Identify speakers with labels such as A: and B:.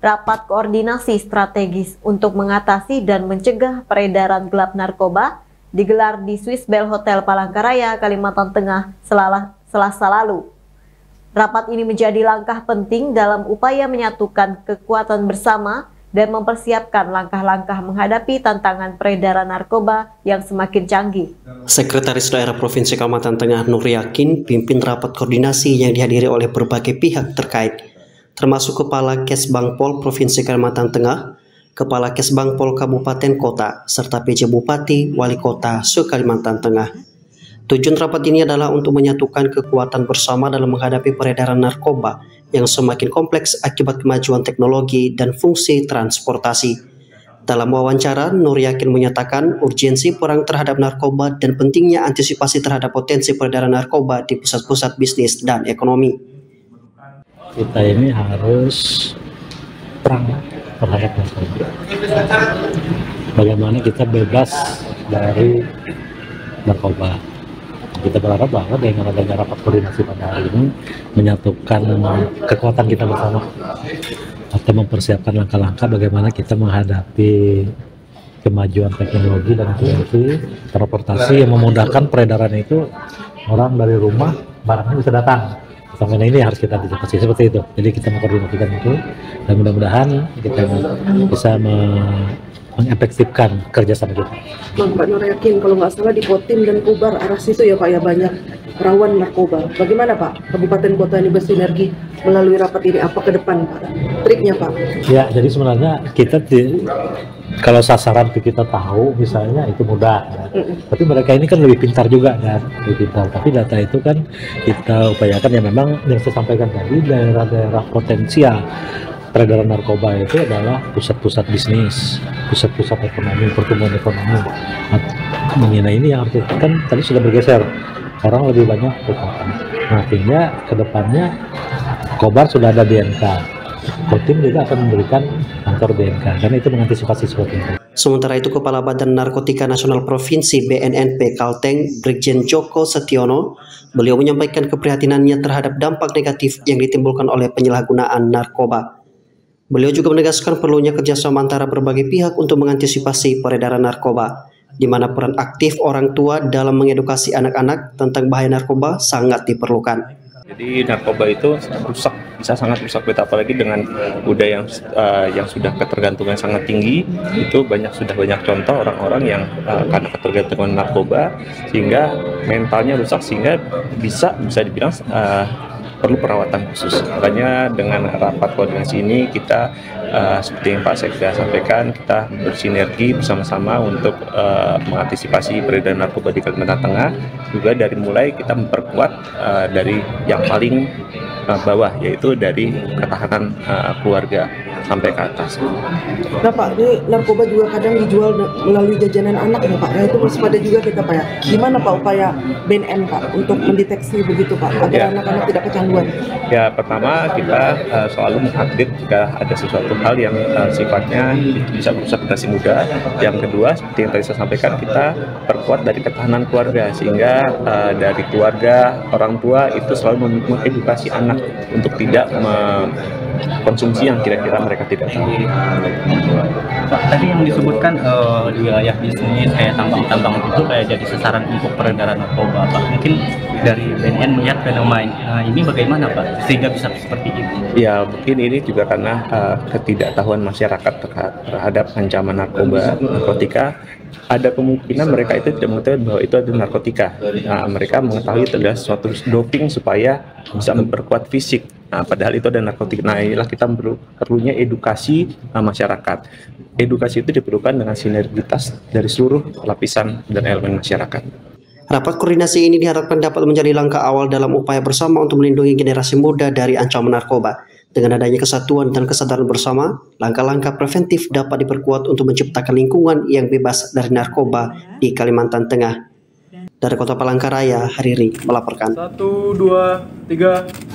A: rapat koordinasi strategis untuk mengatasi dan mencegah peredaran gelap narkoba digelar di Swiss Bell Hotel Palangkaraya, Kalimantan Tengah, Selasa lalu. Rapat ini menjadi langkah penting dalam upaya menyatukan kekuatan bersama dan mempersiapkan langkah-langkah menghadapi tantangan peredaran narkoba yang semakin canggih.
B: Sekretaris Daerah Provinsi Kalimantan Tengah Nur Yakin pimpin rapat koordinasi yang dihadiri oleh berbagai pihak terkait, termasuk Kepala Kesbangpol Provinsi Kalimantan Tengah, Kepala Kesbangpol Kabupaten Kota, serta PJ Bupati Wali Kota se-Kalimantan Tengah. Tujuan rapat ini adalah untuk menyatukan kekuatan bersama dalam menghadapi peredaran narkoba yang semakin kompleks akibat kemajuan teknologi dan fungsi transportasi. Dalam wawancara, Nur Yakin menyatakan urgensi perang terhadap narkoba dan pentingnya antisipasi terhadap potensi peredaran narkoba di pusat-pusat bisnis dan ekonomi.
C: Kita ini harus perang terhadap narkoba. Bagaimana kita bebas dari narkoba. Kita berharap bahwa dengan adanya rapat koordinasi pada hari ini menyatukan kekuatan kita bersama atau mempersiapkan langkah-langkah bagaimana kita menghadapi kemajuan teknologi dan fungsi transportasi yang memudahkan peredaran itu, orang dari rumah barangnya bisa datang. Sampai ini harus kita antisipasi seperti itu. Jadi kita mengkoordinasikan itu dan mudah-mudahan kita bisa mengefektifkan kerjasama kita.
D: Pak Nur Yakin, kalau nggak salah di Kotim dan Kubar arah situ ya Pak ya banyak rawan narkoba. Bagaimana Pak kabupaten kota ini bersinergi melalui rapat ini, apa ke depan Pak? Triknya Pak?
C: Ya, jadi sebenarnya kita kalau sasaran kita tahu misalnya itu mudah ya. Tapi mereka ini kan lebih pintar juga kan, lebih pintar. Tapi data itu kan kita upayakan ya, memang yang saya sampaikan tadi, daerah-daerah potensial peredaran narkoba itu adalah pusat-pusat bisnis, pusat-pusat ekonomi, pertumbuhan ekonomi. Mengenai ini yang harus kan tadi sudah bergeser, sekarang lebih banyak ke kota. Artinya kedepannya Kobar sudah ada DNK, Kotim juga akan memberikan kantor DNK, karena itu mengantisipasi seperti itu.
B: Sementara itu, Kepala Badan Narkotika Nasional Provinsi BNNP Kalteng, Brigjen Joko Setiono, beliau menyampaikan keprihatinannya terhadap dampak negatif yang ditimbulkan oleh penyalahgunaan narkoba. Beliau juga menegaskan perlunya kerjasama antara berbagai pihak untuk mengantisipasi peredaran narkoba, di mana peran aktif orang tua dalam mengedukasi anak-anak tentang bahaya narkoba sangat diperlukan.
E: Jadi narkoba itu rusak, bisa sangat rusak, apalagi dengan budaya yang sudah ketergantungan sangat tinggi. Itu sudah banyak contoh orang-orang yang karena ketergantungan narkoba sehingga mentalnya rusak, sehingga bisa dibilang perlu perawatan khusus. Makanya dengan rapat koordinasi ini kita seperti yang Pak Sekda sampaikan, kita bersinergi bersama-sama untuk mengantisipasi peredaran narkoba di Kalimantan Tengah. Juga dari mulai kita memperkuat dari yang paling bawah, yaitu dari ketahanan keluarga sampai ke atas.
D: Nah Pak, ini narkoba juga kadang dijual melalui jajanan anak ya Pak, ya itu waspada juga kita Pak ya. Gimana Pak upaya BNN Pak untuk mendeteksi begitu Pak, agar anak-anak tidak kecanduan?
E: Ya, pertama kita selalu mengupdate jika ada sesuatu hal yang sifatnya bisa merusak generasi muda. Yang kedua, seperti yang tadi saya sampaikan, kita perkuat dari ketahanan keluarga, sehingga dari keluarga, orang tua itu selalu mengedukasi anak untuk tidak konsumsi yang kira-kira mereka tidak tahu.
F: Pak, tadi yang disebutkan di wilayah bisnis kayak tambang-tambang itu kayak jadi sasaran untuk peredaran narkoba, Pak. Mungkin dari BNN melihat fenomena ini bagaimana Pak, sehingga bisa seperti itu?
E: Ya, mungkin ini juga karena ketidaktahuan masyarakat terhadap ancaman narkotika. Ada kemungkinan mereka itu tidak mengetahui bahwa itu adalah narkotika. Nah, mereka mengetahui itu adalah suatu doping supaya bisa memperkuat fisik. Nah, padahal itu adalah narkotika. Nah, inilah kita perlunya edukasi masyarakat. Edukasi itu diperlukan dengan sinergitas dari seluruh lapisan dan elemen masyarakat.
B: Rapat koordinasi ini diharapkan dapat menjadi langkah awal dalam upaya bersama untuk melindungi generasi muda dari ancaman narkoba. Dengan adanya kesatuan dan kesadaran bersama, langkah-langkah preventif dapat diperkuat untuk menciptakan lingkungan yang bebas dari narkoba di Kalimantan Tengah. Dari Kota Palangkaraya, Hariri melaporkan.
G: 1, 2, 3.